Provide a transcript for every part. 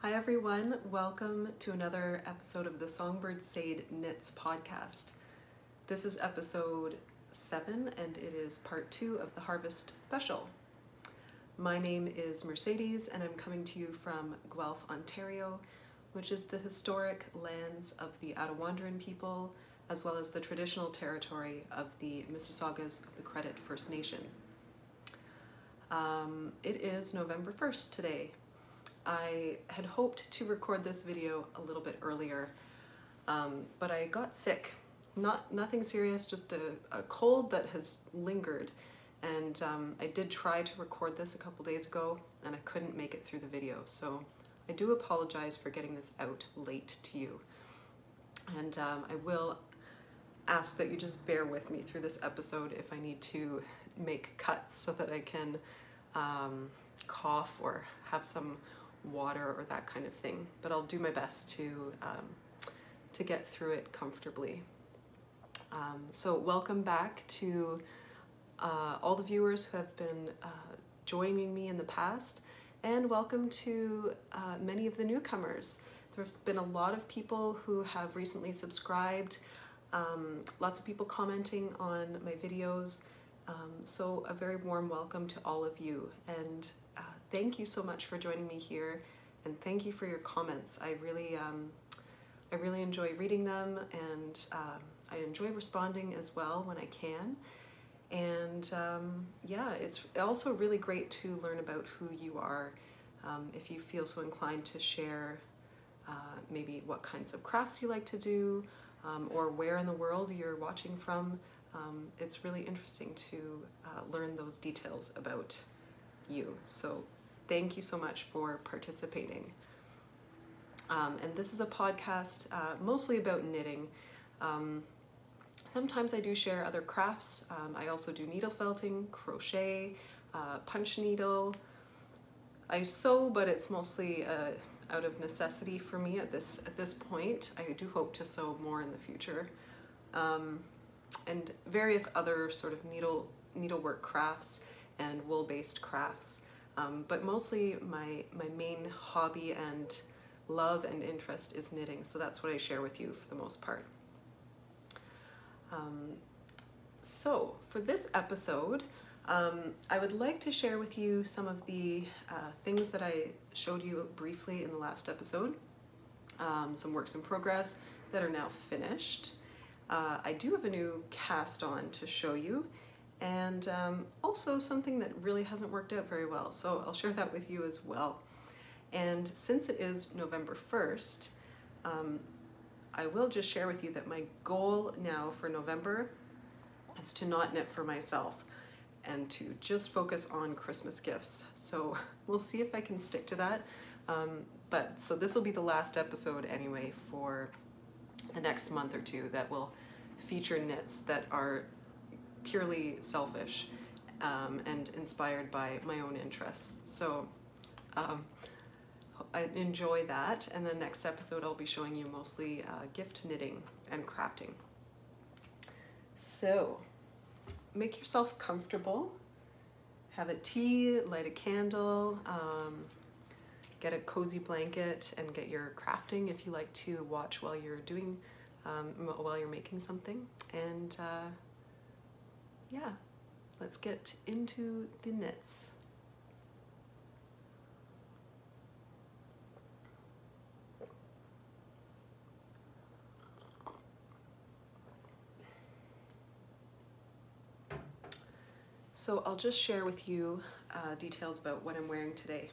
Hi everyone, welcome to another episode of the Songbird Sade Knits podcast. This is episode 7 and it is part 2 of the Harvest Special. My name is Mercedes and I'm coming to you from Guelph, Ontario, which is the historic lands of the Attawandaron people as well as the traditional territory of the Mississaugas of the Credit First Nation. It is November 1st today. I had hoped to record this video a little bit earlier, but I got sick. Nothing serious, just a cold that has lingered. And I did try to record this a couple days ago and I couldn't make it through the video. So I do apologize for getting this out late to you. And I will ask that you just bear with me through this episode if I need to make cuts so that I can cough or have some water or that kind of thing, but I'll do my best to get through it comfortably. So welcome back to all the viewers who have been joining me in the past, and welcome to many of the newcomers. There have been a lot of people who have recently subscribed, lots of people commenting on my videos, so a very warm welcome to all of you, and thank you so much for joining me here, and thank you for your comments. I really enjoy reading them, and I enjoy responding as well when I can. And yeah, it's also really great to learn about who you are. If you feel so inclined to share maybe what kinds of crafts you like to do, or where in the world you're watching from, it's really interesting to learn those details about you. So thank you so much for participating. And this is a podcast mostly about knitting. Sometimes I do share other crafts. I also do needle felting, crochet, punch needle. I sew, but it's mostly out of necessity for me at this point. I do hope to sew more in the future. And various other sort of needlework crafts and wool-based crafts. But mostly my main hobby and love and interest is knitting, so that's what I share with you for the most part. So for this episode, I would like to share with you some of the things that I showed you briefly in the last episode, some works in progress that are now finished. I do have a new cast on to show you, and also something that really hasn't worked out very well, so I'll share that with you as well. And since it is November 1st, I will just share with you that my goal now for November is to not knit for myself and to just focus on Christmas gifts. So we'll see if I can stick to that. So this will be the last episode anyway for the next month or two that will feature knits that are purely selfish and inspired by my own interests. So I enjoy that, and the next episode I'll be showing you mostly gift knitting and crafting. So make yourself comfortable, have a tea, light a candle, get a cozy blanket, and get your crafting if you like to watch while you're doing while you're making something. And yeah, let's get into the knits. So I'll just share with you details about what I'm wearing today.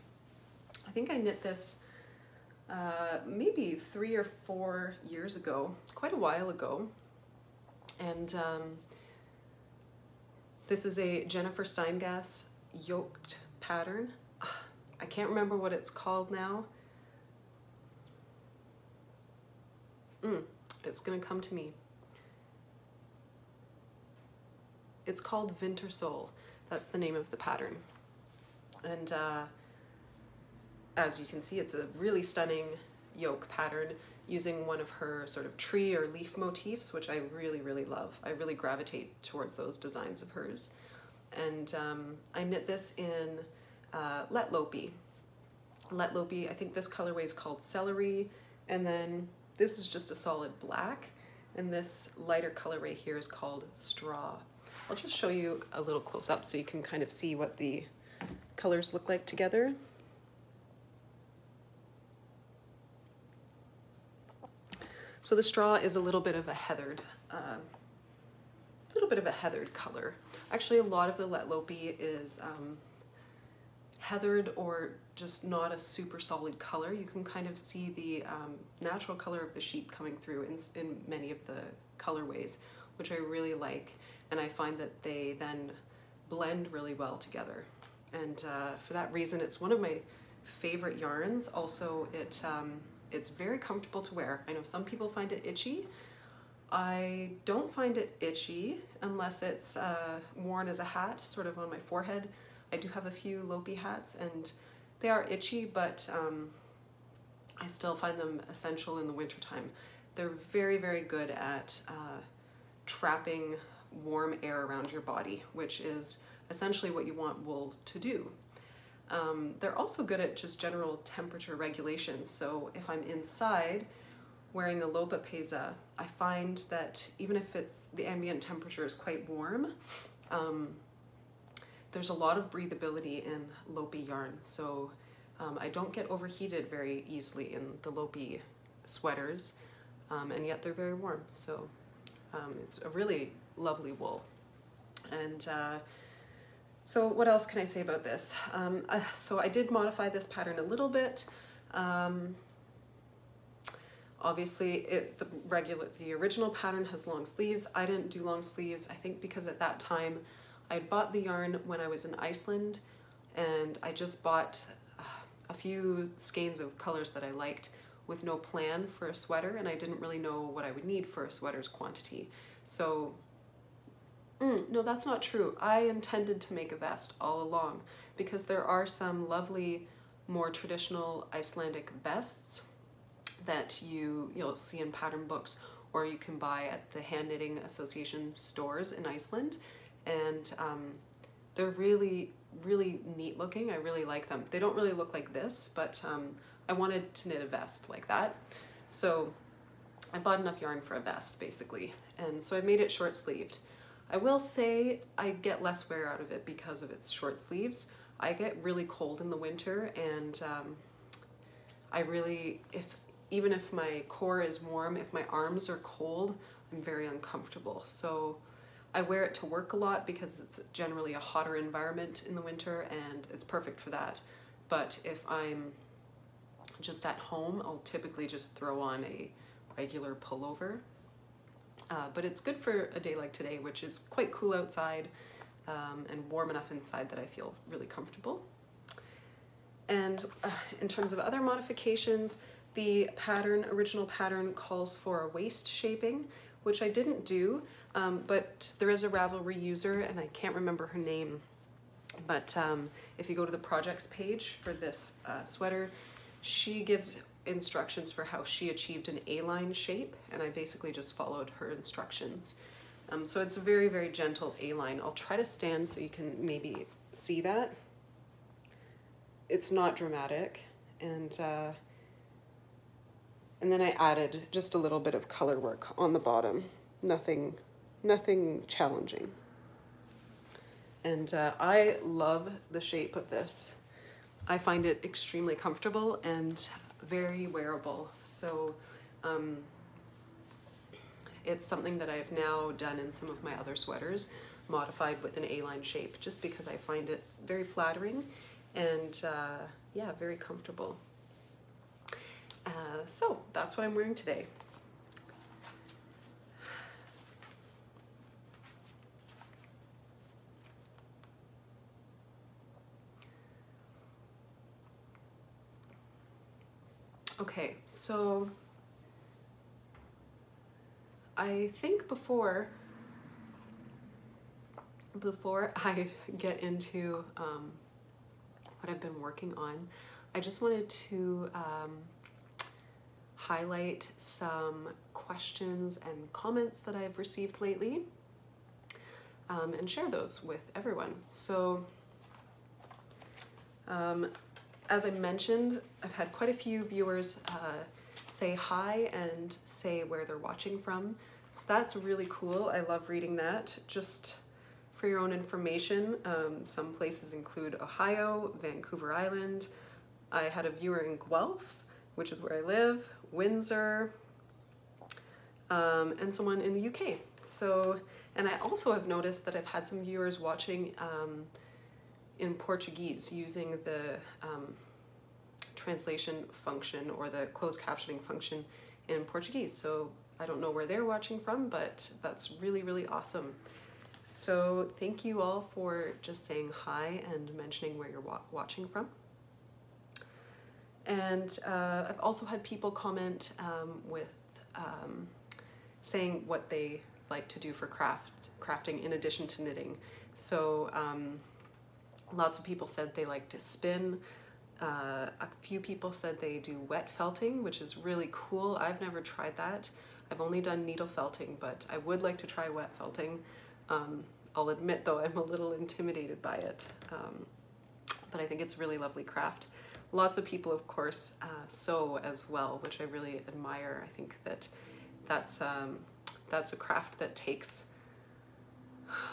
I think I knit this maybe 3 or 4 years ago, quite a while ago. And this is a Jennifer Steingass Yoked pattern. I can't remember what it's called now. It's gonna come to me. It's called Vintersol. That's the name of the pattern. And as you can see, it's a really stunning yoke pattern using one of her sort of tree or leaf motifs, which I really, really love. I really gravitate towards those designs of hers. And I knit this in Lettlopi. Lettlopi. I think this colorway is called Celery, and then this is just a solid black, and this lighter colorway here is called Straw. I'll just show you a little close up so you can kind of see what the colors look like together. So the straw is a little bit of a heathered, color. Actually, a lot of the Lettlopi is heathered or just not a super solid color. You can kind of see the natural color of the sheep coming through in many of the colorways, which I really like, and I find that they then blend really well together. And for that reason, it's one of my favorite yarns. Also, it's very comfortable to wear. I know some people find it itchy. I don't find it itchy unless it's worn as a hat, sort of on my forehead. I do have a few Lopi hats and they are itchy, but I still find them essential in the wintertime. They're very, very good at trapping warm air around your body, which is essentially what you want wool to do. They're also good at just general temperature regulation. So if I'm inside wearing a lopa peza, I find that even if the ambient temperature is quite warm, there's a lot of breathability in Lopi yarn. So I don't get overheated very easily in the Lopi sweaters, and yet they're very warm. So it's a really lovely wool. And so what else can I say about this? So I did modify this pattern a little bit. Obviously, the original pattern has long sleeves. I didn't do long sleeves, I think because at that time I bought the yarn when I was in Iceland, and I just bought a few skeins of colors that I liked with no plan for a sweater, and I didn't really know what I would need for a sweater's quantity. So, no, that's not true. I intended to make a vest all along because there are some lovely, more traditional Icelandic vests that you'll see in pattern books, or you can buy at the Hand Knitting Association stores in Iceland, and they're really, really neat looking. I really like them. They don't really look like this, but I wanted to knit a vest like that, so I bought enough yarn for a vest basically, and so I made it short sleeved. I will say I get less wear out of it because of its short sleeves. I get really cold in the winter, and even if my core is warm, if my arms are cold, I'm very uncomfortable. So I wear it to work a lot because it's generally a hotter environment in the winter, and it's perfect for that. But if I'm just at home, I'll typically just throw on a regular pullover. But it's good for a day like today, which is quite cool outside and warm enough inside that I feel really comfortable. And in terms of other modifications, the original pattern calls for a waist shaping, which I didn't do, but there is a Ravelry user, and I can't remember her name, but if you go to the projects page for this sweater, she gives instructions for how she achieved an A-line shape, and I basically just followed her instructions. So it's a very, very gentle A-line. I'll try to stand so you can maybe see that. It's not dramatic, and then I added just a little bit of color work on the bottom. Nothing challenging. And I love the shape of this. I find it extremely comfortable and very wearable. So it's something that I've now done in some of my other sweaters, modified with an A-line shape, just because I find it very flattering and yeah, very comfortable. So that's what I'm wearing today. Okay, so I think before I get into what I've been working on, I just wanted to highlight some questions and comments that I've received lately and share those with everyone. So as I mentioned, I've had quite a few viewers say hi and say where they're watching from. So that's really cool. I love reading that. Just for your own information, some places include Ohio, Vancouver Island. I had a viewer in Guelph, which is where I live, Windsor, and someone in the UK. So, and I also have noticed that I've had some viewers watching in Portuguese using the translation function or the closed captioning function in Portuguese. So I don't know where they're watching from, but that's really, really awesome. So thank you all for just saying hi and mentioning where you're watching from. And I've also had people comment with saying what they like to do for crafting in addition to knitting. So lots of people said they like to spin. A few people said they do wet felting, which is really cool. I've never tried that. I've only done needle felting, but I would like to try wet felting. I'll admit though, I'm a little intimidated by it, but I think it's a really lovely craft. Lots of people, of course, sew as well, which I really admire. I think that that's a craft that takes,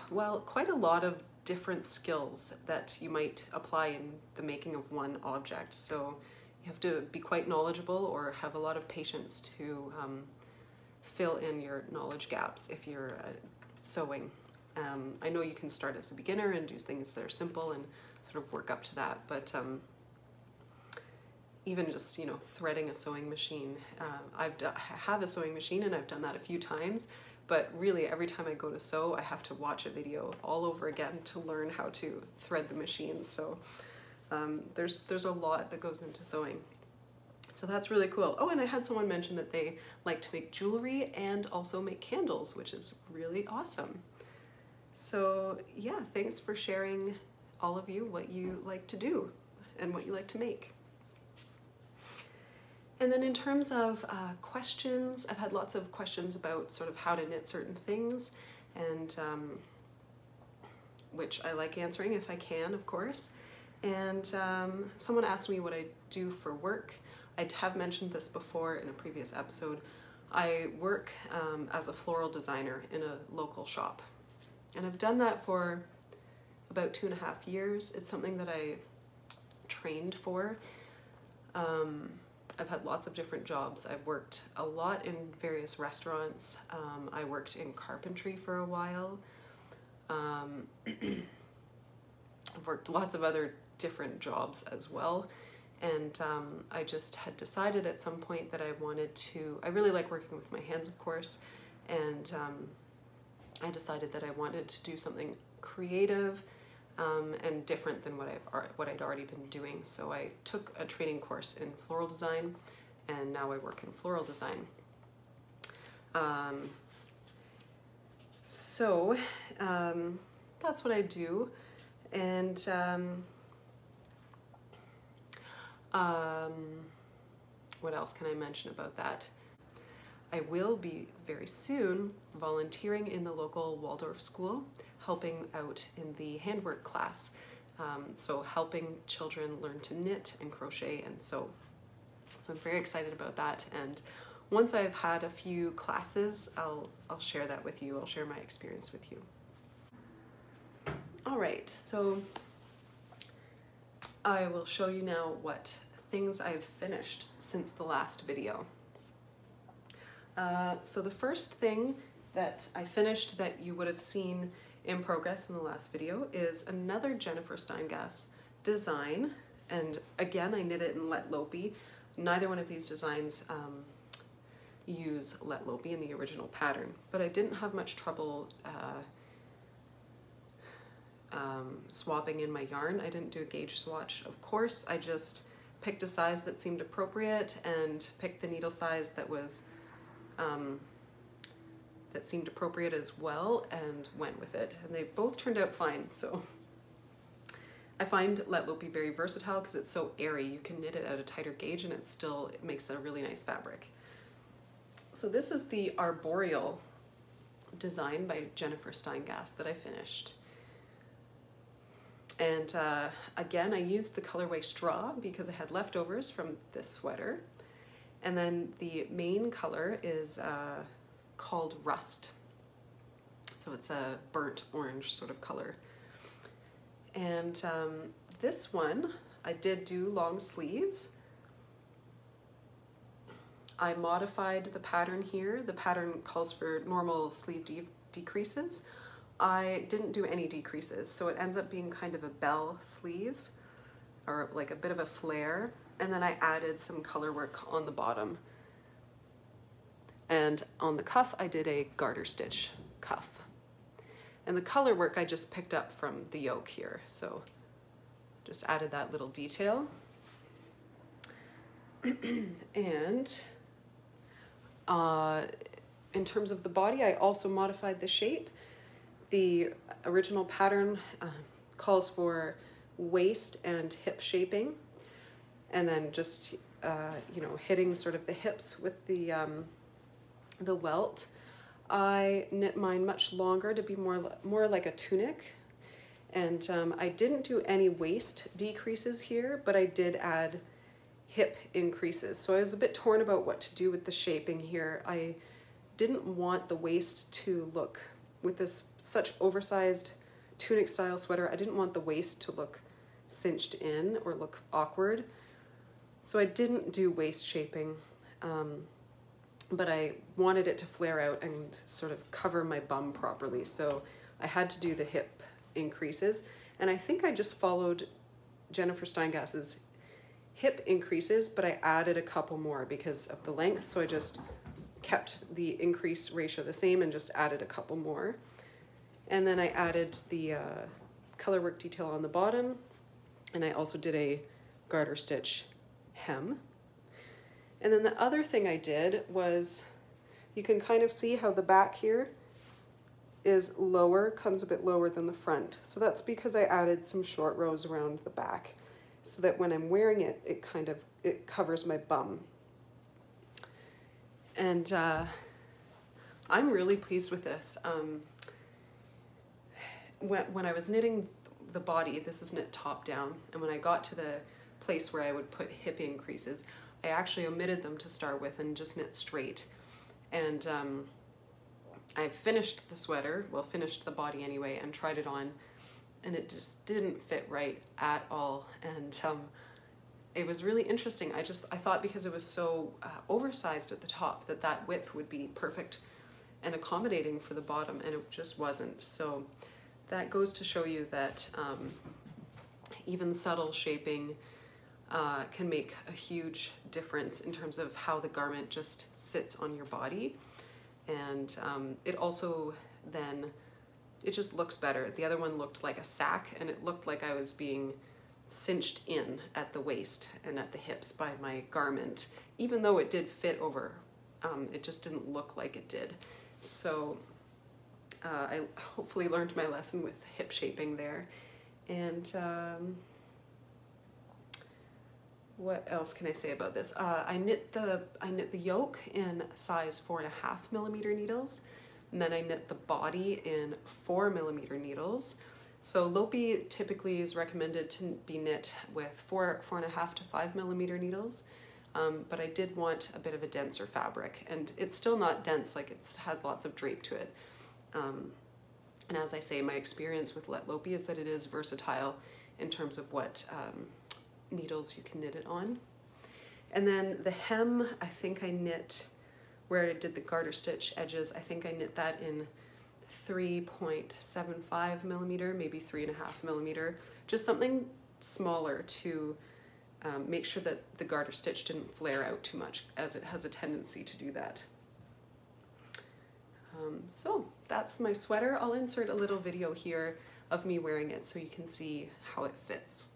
well, quite a lot of different skills that you might apply in the making of one object. So you have to be quite knowledgeable or have a lot of patience to fill in your knowledge gaps if you're sewing. I know you can start as a beginner and do things that are simple and sort of work up to that, but even just, you know, threading a sewing machine. I have a sewing machine and I've done that a few times, but really every time I go to sew, I have to watch a video all over again to learn how to thread the machine. So there's a lot that goes into sewing. So that's really cool. Oh, and I had someone mention that they like to make jewelry and also make candles, which is really awesome. So yeah, thanks for sharing, all of you, what you like to do and what you like to make. And then in terms of questions, I've had lots of questions about sort of how to knit certain things, and which I like answering if I can, of course. And someone asked me what I do for work. I have mentioned this before in a previous episode. I work as a floral designer in a local shop. And I've done that for about 2.5 years. It's something that I trained for. I've had lots of different jobs. I've worked a lot in various restaurants. I worked in carpentry for a while. I've worked lots of other different jobs as well. And I just had decided at some point that I wanted to, I really like working with my hands, of course, and I decided that I wanted to do something creative and different than what I'd already been doing. So I took a training course in floral design, and now I work in floral design. So that's what I do. And what else can I mention about that? I will be very soon volunteering in the local Waldorf school, helping out in the handwork class. So helping children learn to knit and crochet and sew. So I'm very excited about that. And once I've had a few classes, I'll share that with you. I'll share my experience with you. All right, so I will show you now what things I've finished since the last video. So the first thing that I finished that you would have seen in progress in the last video is another Jennifer Steingass design, and again I knit it in Lettlopi. Neither one of these designs use Lettlopi in the original pattern, but I didn't have much trouble swapping in my yarn. I didn't do a gauge swatch, of course. I just picked a size that seemed appropriate and picked the needle size that was that seemed appropriate as well, and went with it, and they both turned out fine. So I find Lettlopi very versatile because it's so airy. You can knit it at a tighter gauge and it makes a really nice fabric. So this is the arboreal design by Jennifer Steingass that I finished. And again, I used the colorway Straw because I had leftovers from this sweater. And then the main color is called Rust. So it's a burnt orange sort of color. And this one, I did do long sleeves. I modified the pattern here. The pattern calls for normal sleeve decreases. I didn't do any decreases, so it ends up being kind of a bell sleeve, or like a bit of a flare, and then I added some color work on the bottom. And on the cuff, I did a garter stitch cuff. And the color work I just picked up from the yoke here, so just added that little detail. And in terms of the body, I also modified the shape. The original pattern calls for waist and hip shaping, and then just you know, hitting sort of the hips with the welt. I knit mine much longer to be more like a tunic, and I didn't do any waist decreases here, but I did add hip increases. So I was a bit torn about what to do with the shaping here. I didn't want the waist to look, with this such oversized tunic style sweater, I didn't want the waist to look cinched in or look awkward. So I didn't do waist shaping, but I wanted it to flare out and sort of cover my bum properly. So I had to do the hip increases. And I think I just followed Jennifer Steingass's hip increases, but I added a couple more because of the length. So I just kept the increase ratio the same and just added a couple more. And then I added the color work detail on the bottom, and I also did a garter stitch hem. And then the other thing I did was, you can kind of see how the back here is lower, comes a bit lower than the front. So that's because I added some short rows around the back so that when I'm wearing it, it covers my bum. And I'm really pleased with this. When I was knitting the body, this is knit top down, and when I got to the place where I would put hip increases, I actually omitted them to start with and just knit straight. And I finished the sweater, well, finished the body anyway, and tried it on, and it just didn't fit right at all. And it was really interesting. I thought because it was so oversized at the top that width would be perfect and accommodating for the bottom, and it just wasn't. So that goes to show you that even subtle shaping can make a huge difference in terms of how the garment just sits on your body. And it also then, it just looks better. The other one looked like a sack, and it looked like I was being cinched in at the waist and at the hips by my garment, even though it did fit over. It just didn't look like it did. So I hopefully learned my lesson with hip shaping there. And what else can I say about this? I knit the yoke in size 4.5mm needles, and then I knit the body in 4mm needles. So Lopi typically is recommended to be knit with 4.5 to 5mm needles, but I did want a bit of a denser fabric, and it's still not dense, like it has lots of drape to it. And as I say, my experience with Lettlopi is that it is versatile in terms of what needles you can knit it on. And then the hem, I think I knit, where I did the garter stitch edges, I think I knit that in 3.75mm, maybe 3.5mm, just something smaller to make sure that the garter stitch didn't flare out too much, as it has a tendency to do that. So that's my sweater. I'll insert a little video here of me wearing it so you can see how it fits.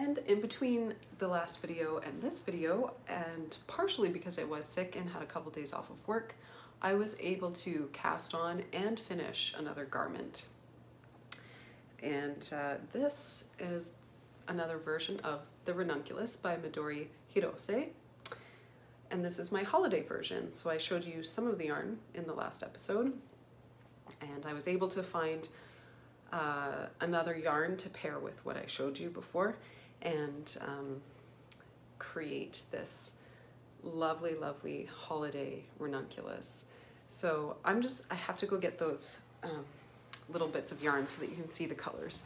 And in between the last video and this video, and partially because I was sick and had a couple days off of work, I was able to cast on and finish another garment. And this is another version of the Ranunculus by Midori Hirose. And this is my holiday version. So I showed you some of the yarn in the last episode, and I was able to find another yarn to pair with what I showed you before and create this lovely, lovely holiday ranunculus. So I have to go get those little bits of yarn so that you can see the colors.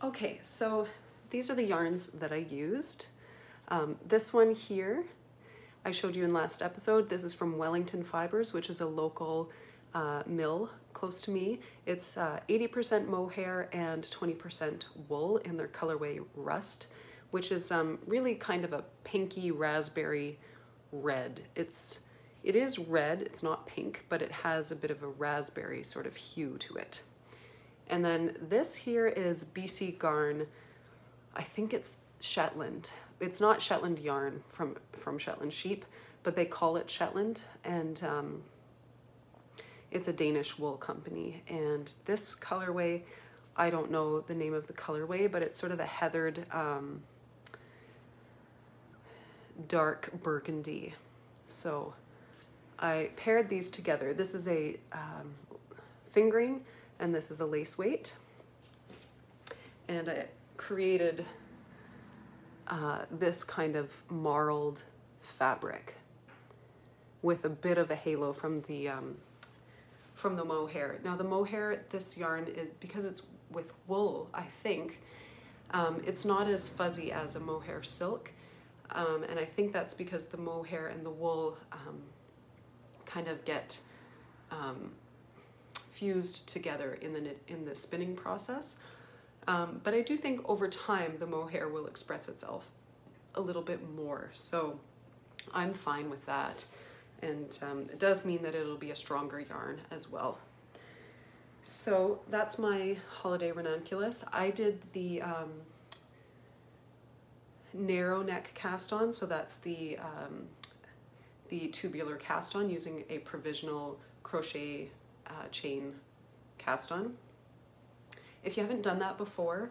Okay, so these are the yarns that I used. This one here, I showed you in last episode. This is from Wellington Fibers, which is a local mill close to me. It's 80% mohair and 20% wool in their colorway Rust, which is really kind of a pinky raspberry red. It is red, it's not pink, but it has a bit of a raspberry sort of hue to it. And then this here is BC Garn. I think it's Shetland. It's not Shetland yarn from Shetland sheep, but they call it Shetland, and it's a Danish wool company. And this colorway, I don't know the name of the colorway, but it's sort of a heathered dark burgundy. So I paired these together. This is a fingering, and this is a lace weight. And I created this kind of marled fabric with a bit of a halo from the mohair. Now the mohair, this yarn is, because it's with wool, I think, it's not as fuzzy as a mohair silk. And I think that's because the mohair and the wool kind of get fused together in the spinning process. But I do think over time the mohair will express itself a little bit more, so I'm fine with that. And it does mean that it'll be a stronger yarn as well. So that's my holiday ranunculus. I did the narrow neck cast on, so that's the tubular cast on using a provisional crochet chain cast on. If you haven't done that before,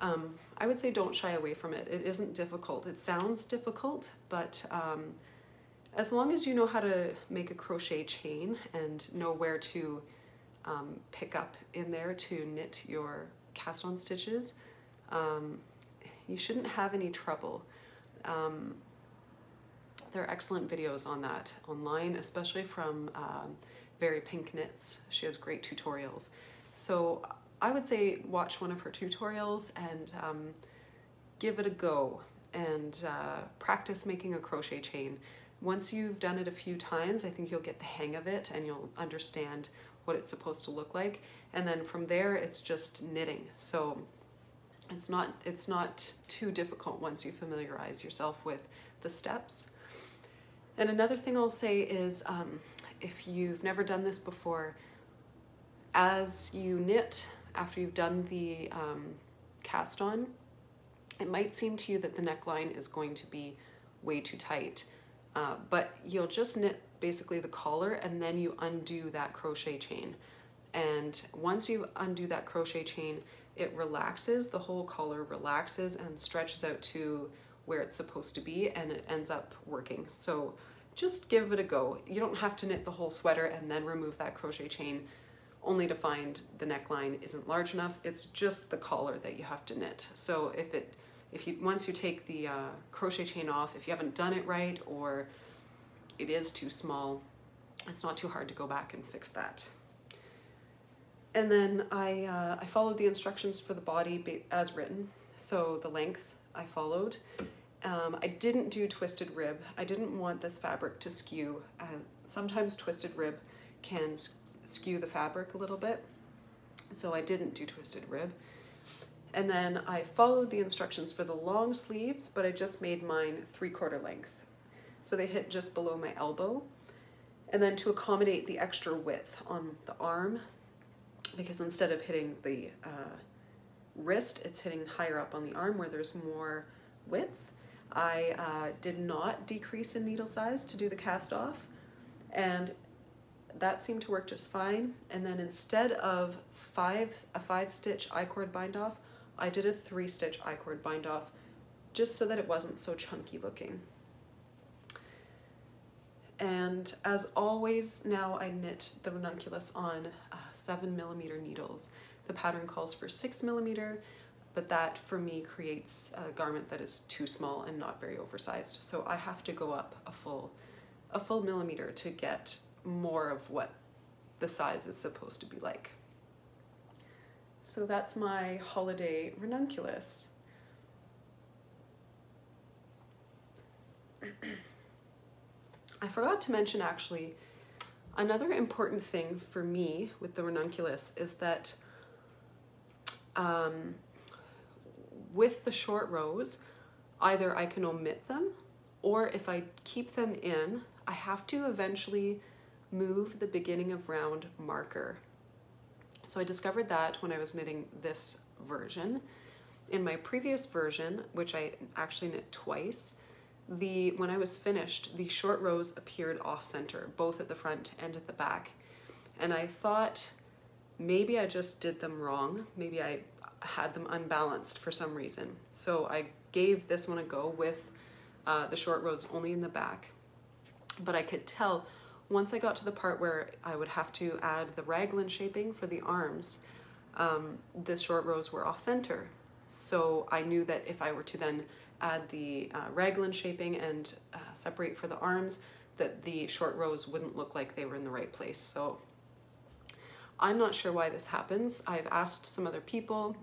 I would say don't shy away from it. It isn't difficult. It sounds difficult, but as long as you know how to make a crochet chain and know where to pick up in there to knit your cast on stitches, you shouldn't have any trouble. There are excellent videos on that online, especially from Very Pink Knits. She has great tutorials. So I would say watch one of her tutorials and give it a go and practice making a crochet chain. Once you've done it a few times, I think you'll get the hang of it and you'll understand what it's supposed to look like. And then from there, it's just knitting. So it's not too difficult once you familiarize yourself with the steps. And another thing I'll say is, if you've never done this before, as you knit, after you've done the cast on, it might seem to you that the neckline is going to be way too tight, but you'll just knit basically the collar and then you undo that crochet chain. And once you undo that crochet chain, it relaxes, the whole collar relaxes and stretches out to where it's supposed to be, and it ends up working. So just give it a go. You don't have to knit the whole sweater and then remove that crochet chain only to find the neckline isn't large enough. It's just the collar that you have to knit. So once you take the crochet chain off, if you haven't done it right or it is too small, it's not too hard to go back and fix that. And then I followed the instructions for the body as written. So the length I followed. I didn't do twisted rib. I didn't want this fabric to skew. Sometimes twisted rib can skew the fabric a little bit, so I didn't do twisted rib. And then I followed the instructions for the long sleeves, but I just made mine 3/4 length. So they hit just below my elbow. And then to accommodate the extra width on the arm, because instead of hitting the wrist, it's hitting higher up on the arm where there's more width, I did not decrease in needle size to do the cast off, and that seemed to work just fine. And then instead of a 5-stitch I-cord bind off, I did a 3-stitch I-cord bind off, just so that it wasn't so chunky looking. And as always, now I knit the ranunculus on 7mm needles. The pattern calls for 6mm, but that for me creates a garment that is too small and not very oversized. So I have to go up a full millimeter to get more of what the size is supposed to be like. So that's my holiday ranunculus. I forgot to mention actually, another important thing for me with the ranunculus is that with the short rows, either I can omit them, or if I keep them in, I have to eventually move the beginning of round marker. So I discovered that when I was knitting this version. In my previous version, which I actually knit twice, when I was finished, the short rows appeared off center, both at the front and at the back. And I thought maybe I just did them wrong. Maybe I had them unbalanced for some reason. So I gave this one a go with the short rows only in the back. But I could tell once I got to the part where I would have to add the raglan shaping for the arms, the short rows were off center. So I knew that if I were to then add the raglan shaping and separate for the arms, that the short rows wouldn't look like they were in the right place. So I'm not sure why this happens. I've asked some other people,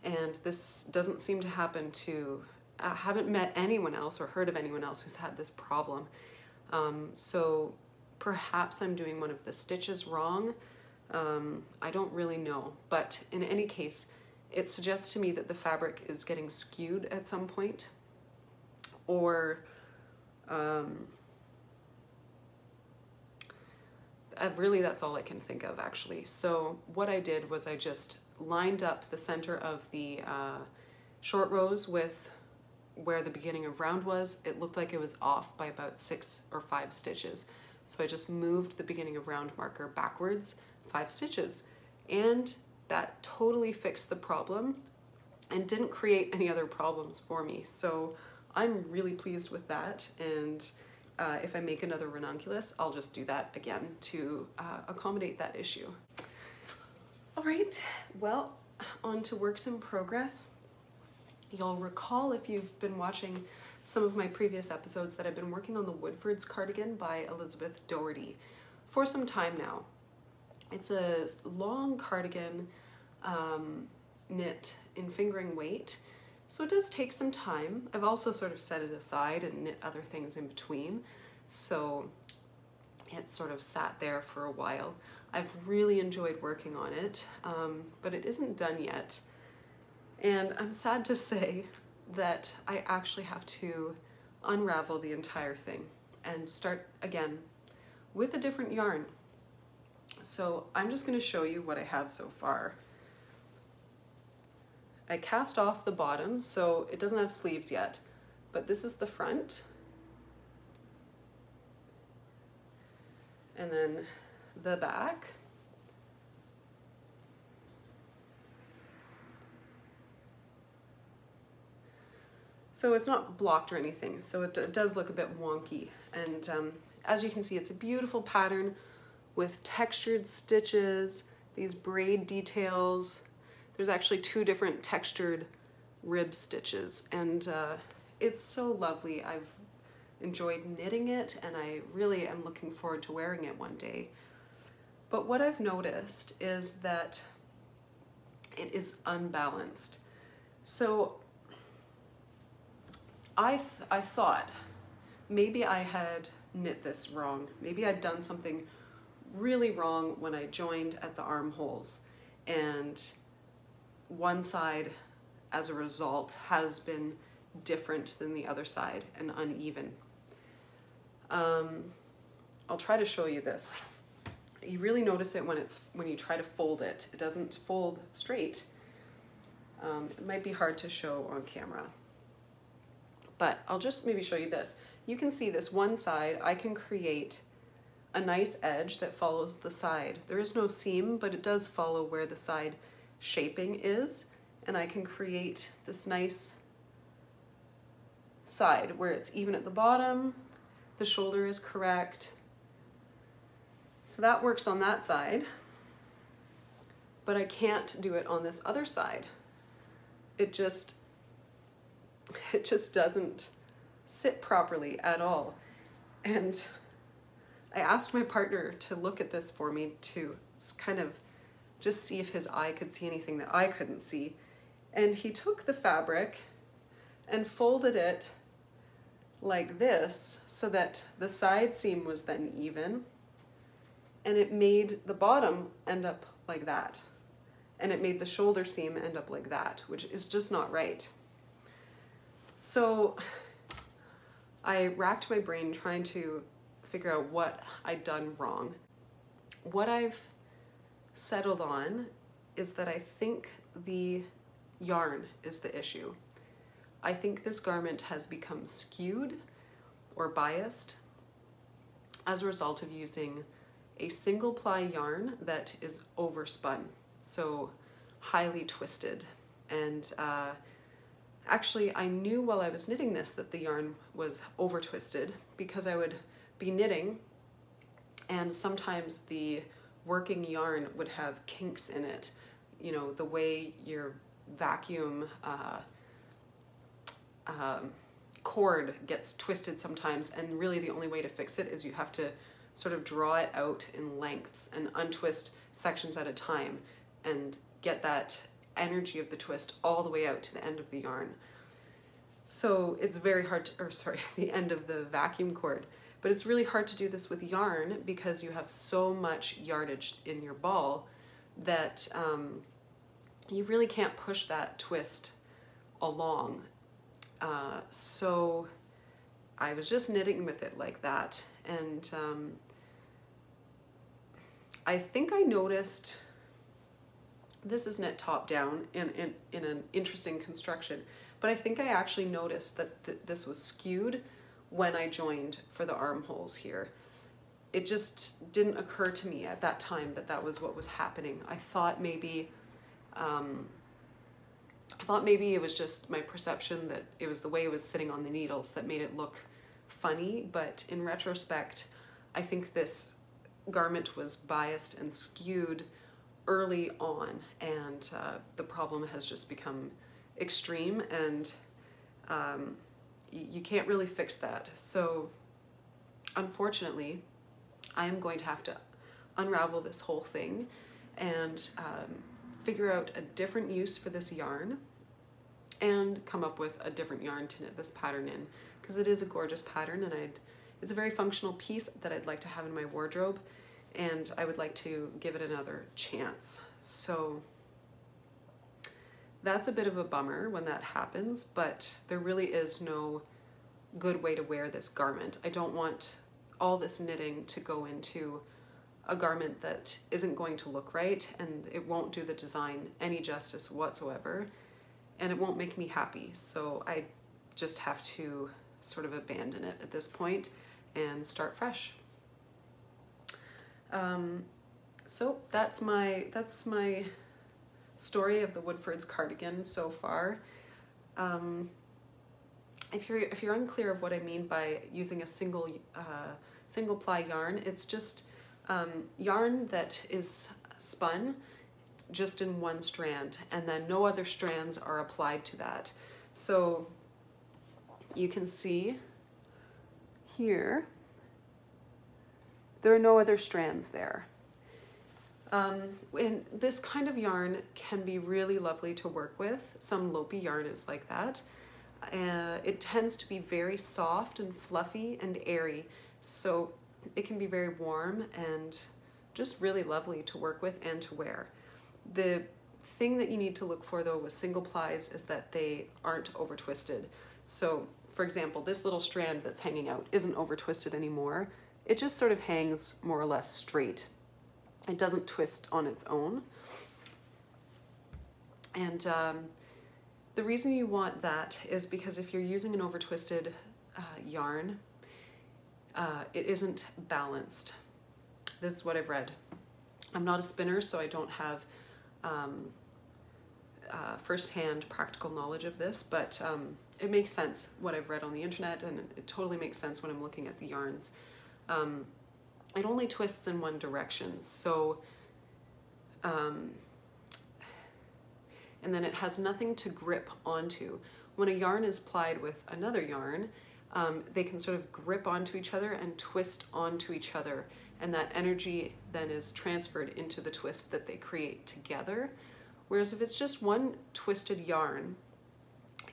and this doesn't seem to happen to, I haven't met anyone else or heard of anyone else who's had this problem. So perhaps I'm doing one of the stitches wrong. I don't really know, but in any case, it suggests to me that the fabric is getting skewed at some point, or really that's all I can think of actually. So what I did was I just lined up the center of the short rows with where the beginning of round was. It looked like it was off by about 6 or 5 stitches. So I just moved the beginning of round marker backwards 5 stitches, and that totally fixed the problem and didn't create any other problems for me. So I'm really pleased with that, and if I make another ranunculus, I'll just do that again to accommodate that issue. All right, well, on to works in progress. You'll recall if you've been watching some of my previous episodes that I've been working on the Woodford's cardigan by Elizabeth Doherty for some time now. It's a long cardigan knit in fingering weight, so it does take some time. I've also sort of set it aside and knit other things in between, so it's sort of sat there for a while. I've really enjoyed working on it, but it isn't done yet. And I'm sad to say that I actually have to unravel the entire thing and start again with a different yarn. So I'm just going to show you what I have so far. I cast off the bottom, so it doesn't have sleeves yet, but this is the front. And then the back. So it's not blocked or anything, so it does look a bit wonky. And as you can see, it's a beautiful pattern with textured stitches, these braid details. There's actually 2 different textured rib stitches, and it's so lovely. I've enjoyed knitting it, and I really am looking forward to wearing it one day. But what I've noticed is that it is unbalanced. So I thought maybe I had knit this wrong. Maybe I'd done something really wrong when I joined at the armholes, and one side as a result has been different than the other side and uneven. I'll try to show you this. You really notice it when you try to fold it. It doesn't fold straight. It might be hard to show on camera, but I'll just maybe show you this. You can see this one side, I can create a nice edge that follows the side. There is no seam, but it does follow where the side shaping is, and I can create this nice side where it's even at the bottom, the shoulder is correct. So that works on that side, but I can't do it on this other side. It just doesn't sit properly at all. And I asked my partner to look at this for me to kind of just see if his eye could see anything that I couldn't see. And he took the fabric and folded it like this so that the side seam was then even, and it made the bottom end up like that. And it made the shoulder seam end up like that, which is just not right. So I racked my brain trying to figure out what I'd done wrong. What I've settled on is that I think the yarn is the issue. I think this garment has become skewed or biased as a result of using a single ply yarn that is overspun, so highly twisted. And actually I knew while I was knitting this that the yarn was over twisted because I would be knitting and sometimes the working yarn would have kinks in it. You know, the way your vacuum cord gets twisted sometimes, and really the only way to fix it is you have to sort of draw it out in lengths and untwist sections at a time and get that energy of the twist all the way out to the end of the yarn. So it's very hard to, or sorry, the end of the vacuum cord. But it's really hard to do this with yarn because you have so much yardage in your ball that you really can't push that twist along. So I was just knitting with it like that, and I think I noticed, this is knit top down in an interesting construction, but I think I actually noticed that this was skewed when I joined for the armholes here. It just didn't occur to me at that time that that was what was happening. I thought maybe it was just my perception that it was the way it was sitting on the needles that made it look funny, but in retrospect, I think this garment was biased and skewed early on, and the problem has just become extreme, and you can't really fix that. So unfortunately, I am going to have to unravel this whole thing and figure out a different use for this yarn and come up with a different yarn to knit this pattern in, because it is a gorgeous pattern, and it's a very functional piece that I'd like to have in my wardrobe, and I would like to give it another chance. So that's a bit of a bummer when that happens, but there really is no good way to wear this garment. I don't want all this knitting to go into a garment that isn't going to look right, and it won't do the design any justice whatsoever, and it won't make me happy. So I just have to sort of abandon it at this point and start fresh. So that's my story of the Woodford's cardigan so far. If you're unclear of what I mean by using a single ply yarn, it's just yarn that is spun just in one strand, and then no other strands are applied to that. So you can see here, there are no other strands there. And this kind of yarn can be really lovely to work with. Some Lettlopi yarn is like that. It tends to be very soft and fluffy and airy, so it can be very warm and just really lovely to work with and to wear. The thing that you need to look for though with single plies is that they aren't over twisted. So for example, this little strand that's hanging out isn't over twisted anymore. it just sort of hangs more or less straight. It doesn't twist on its own. And the reason you want that is because if you're using an over twisted yarn, it isn't balanced. This is what I've read. I'm not a spinner, so I don't have first-hand practical knowledge of this, but it makes sense what I've read on the internet, and it totally makes sense when I'm looking at the yarns. It only twists in one direction, so and then it has nothing to grip onto. When a yarn is plied with another yarn, they can sort of grip onto each other and twist onto each other, and that energy then is transferred into the twist that they create together. Whereas if it's just one twisted yarn,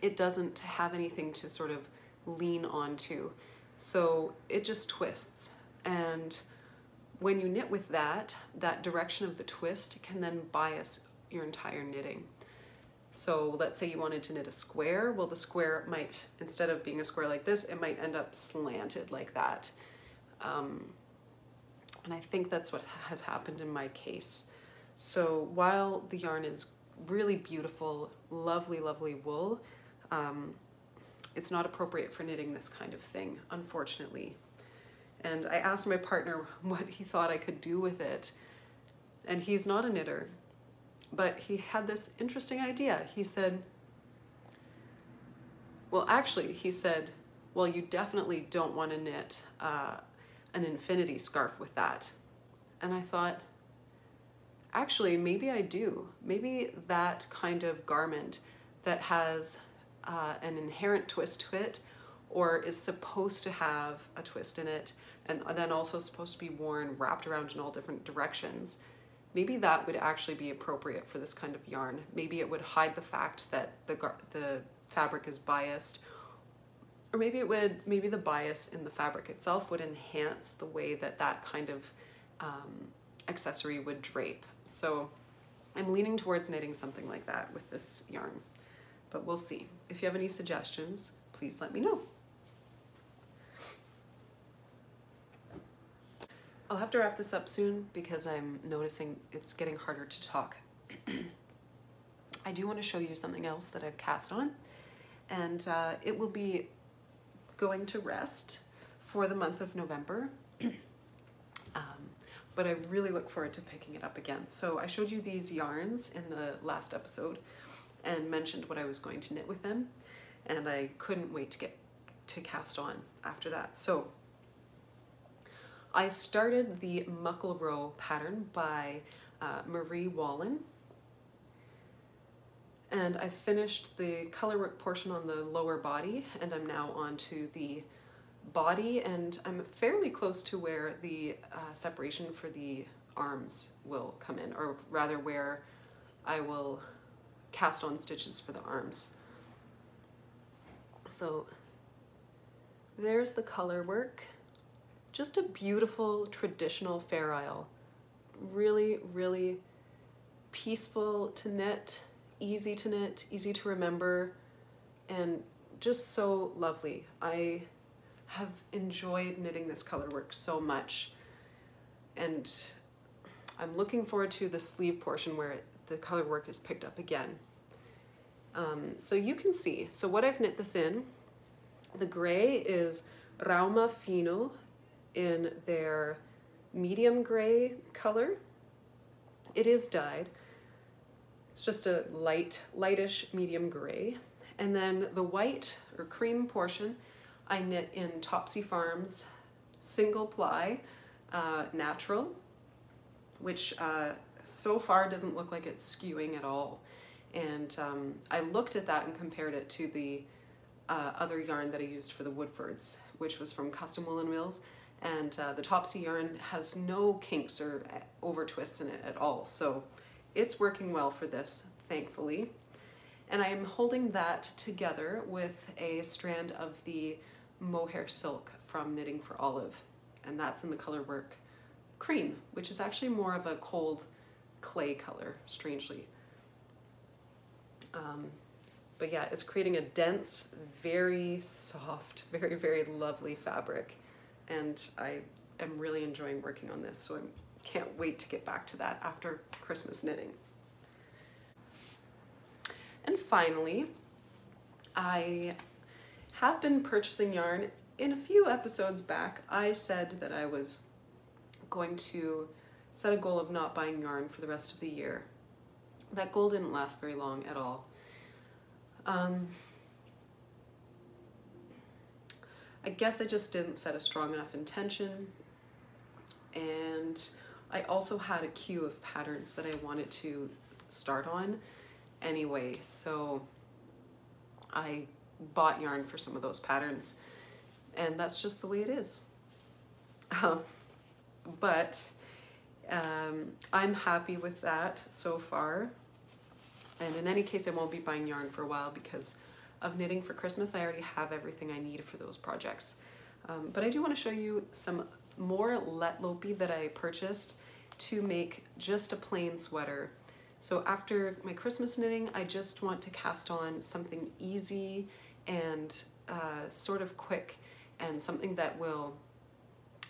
it doesn't have anything to sort of lean onto. So it just twists. And when you knit with that, that direction of the twist can then bias your entire knitting. So let's say you wanted to knit a square. Well, the square might, instead of being a square like this, it might end up slanted like that. And I think that's what has happened in my case. So while the yarn is really beautiful, lovely, lovely wool, it's not appropriate for knitting this kind of thing, unfortunately. And I asked my partner what he thought I could do with it. And he's not a knitter, but he had this interesting idea. He said, well, actually, he said, well, you definitely don't want to knit an infinity scarf with that. And I thought, actually, maybe I do. Maybe that kind of garment that has an inherent twist to it, or is supposed to have a twist in it, and then also supposed to be worn wrapped around in all different directions, maybe that would actually be appropriate for this kind of yarn. Maybe it would hide the fact that the fabric is biased, or maybe it would, maybe the bias in the fabric itself would enhance the way that that kind of accessory would drape. So I'm leaning towards knitting something like that with this yarn, but we'll see. If you have any suggestions, please let me know. I'll have to wrap this up soon because I'm noticing it's getting harder to talk. I do want to show you something else that I've cast on, and it will be going to rest for the month of November. But I really look forward to picking it up again. So I showed you these yarns in the last episode and mentioned what I was going to knit with them, and I couldn't wait to get to cast on after that. So I started the Muckle Row pattern by Marie Wallen, and I finished the colorwork portion on the lower body, and I'm now on to the body, and I'm fairly close to where the separation for the arms will come in, or rather where I will cast on stitches for the arms. So there's the color work. Just a beautiful traditional Fair Isle. Really, really peaceful to knit, easy to remember, and just so lovely. I have enjoyed knitting this color work so much, and I'm looking forward to the sleeve portion where the color work is picked up again. So you can see, so what I've knit this in, the gray is Rauma Fino in their medium gray color. It is dyed. It's just a lightish medium gray. And then the white or cream portion I knit in Topsy Farms single ply natural, which so far doesn't look like it's skewing at all. And I looked at that and compared it to the other yarn that I used for the Woodfords, which was from Custom Woolen Mills, and the Topsy yarn has no kinks or over twists in it at all, so it's working well for this, thankfully. And I'm holding that together with a strand of the mohair silk from Knitting for Olive, and that's in the color work Cream, which is actually more of a cold clay color, strangely. But yeah, it's creating a dense, very soft, very, very lovely fabric. And I am really enjoying working on this, so I can't wait to get back to that after Christmas knitting. And finally, I have been purchasing yarn. In a few episodes back, I said that I was going to set a goal of not buying yarn for the rest of the year. That goal didn't last very long at all. I guess I just didn't set a strong enough intention, and I also had a queue of patterns that I wanted to start on anyway, so I bought yarn for some of those patterns, and that's just the way it is. But I'm happy with that so far, and in any case I won't be buying yarn for a while because of knitting for Christmas. I already have everything I need for those projects. But I do want to show you some more Lettlopi that I purchased to make just a plain sweater. So after my Christmas knitting, I just want to cast on something easy and sort of quick, and something that will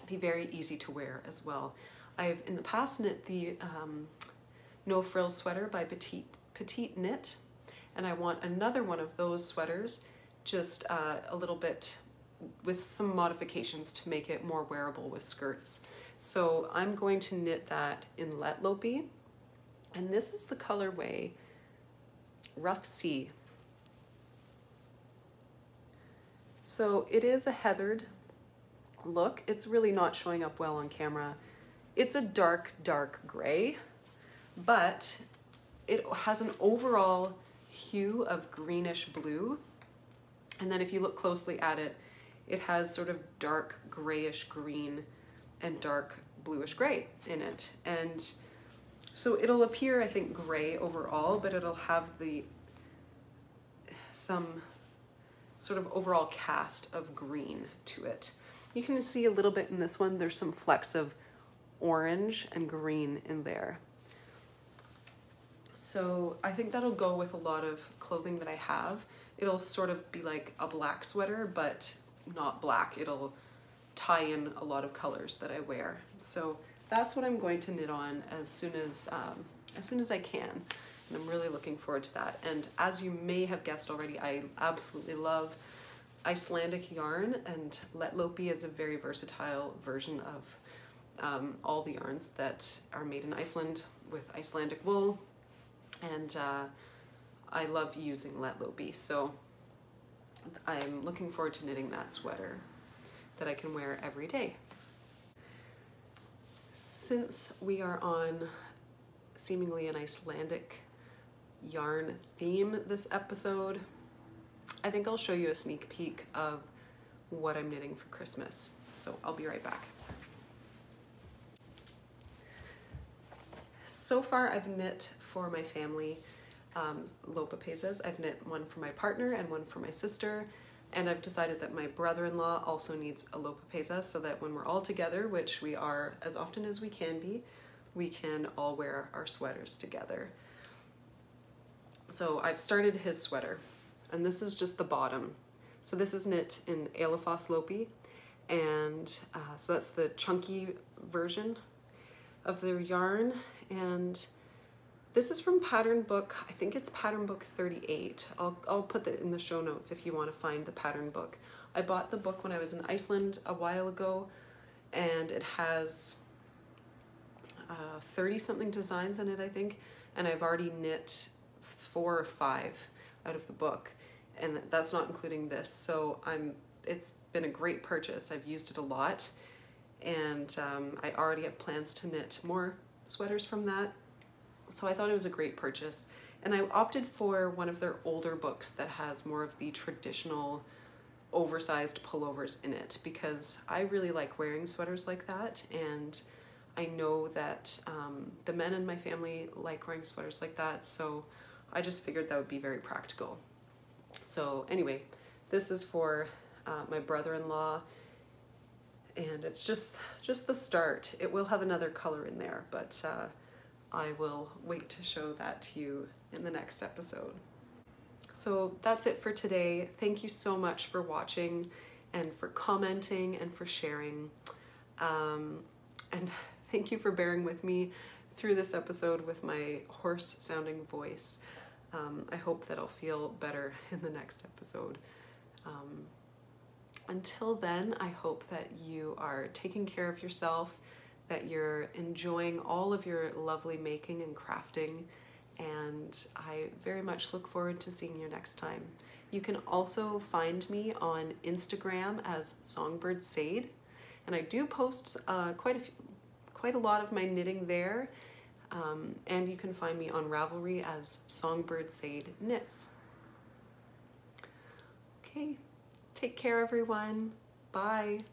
be very easy to wear as well. I've in the past knit the No Frills Sweater by Petite Knit, and I want another one of those sweaters, just a little bit with some modifications to make it more wearable with skirts. So I'm going to knit that in Lettlopi, and this is the colorway Rough Sea. So it is a heathered look. It's really not showing up well on camera. It's a dark, dark gray, but it has an overall hue of greenish blue. And then if you look closely at it, it has sort of dark grayish green and dark bluish gray in it. And so it'll appear, I think, gray overall, but it'll have some sort of overall cast of green to it. You can see a little bit in this one, there's some flecks of orange and green in there. So I think that'll go with a lot of clothing that I have. It'll sort of be like a black sweater, but not black. It'll tie in a lot of colors that I wear. So that's what I'm going to knit on as soon as I can. And I'm really looking forward to that. And as you may have guessed already, I absolutely love Icelandic yarn, and Lettlopi is a very versatile version of all the yarns that are made in Iceland with Icelandic wool. And I love using Lettlopi, so I'm looking forward to knitting that sweater that I can wear every day. Since we are on seemingly an Icelandic yarn theme this episode, I think I'll show you a sneak peek of what I'm knitting for Christmas. So I'll be right back. So far I've knit for my family lopapezas. I've knit one for my partner and one for my sister, and I've decided that my brother-in-law also needs a lopapeza, so that when we're all together, which we are as often as we can be, we can all wear our sweaters together. So I've started his sweater, and this is just the bottom. So this is knit in Elephas Lopi, and so that's the chunky version of their yarn. And this is from pattern book, I think it's pattern book 38. I'll put that in the show notes if you want to find the pattern book. I bought the book when I was in Iceland a while ago, and it has 30 something designs in it, I think, and I've already knit 4 or 5 out of the book, and that's not including this. So it's been a great purchase. I've used it a lot, and I already have plans to knit more sweaters from that. So I thought it was a great purchase, and I opted for one of their older books that has more of the traditional oversized pullovers in it, because I really like wearing sweaters like that, and I know that the men in my family like wearing sweaters like that, so I just figured that would be very practical. So anyway, this is for my brother-in-law, and it's just the start. It will have another color in there, but I will wait to show that to you in the next episode. So that's it for today. Thank you so much for watching and for commenting and for sharing. And thank you for bearing with me through this episode with my hoarse sounding voice. I hope that I'll feel better in the next episode. Until then, I hope that you are taking care of yourself, that you're enjoying all of your lovely making and crafting, and I very much look forward to seeing you next time. You can also find me on Instagram as Songbird Sade, and I do post quite a lot of my knitting there, and you can find me on Ravelry as Songbird Sade Knits. Okay, take care everyone. Bye.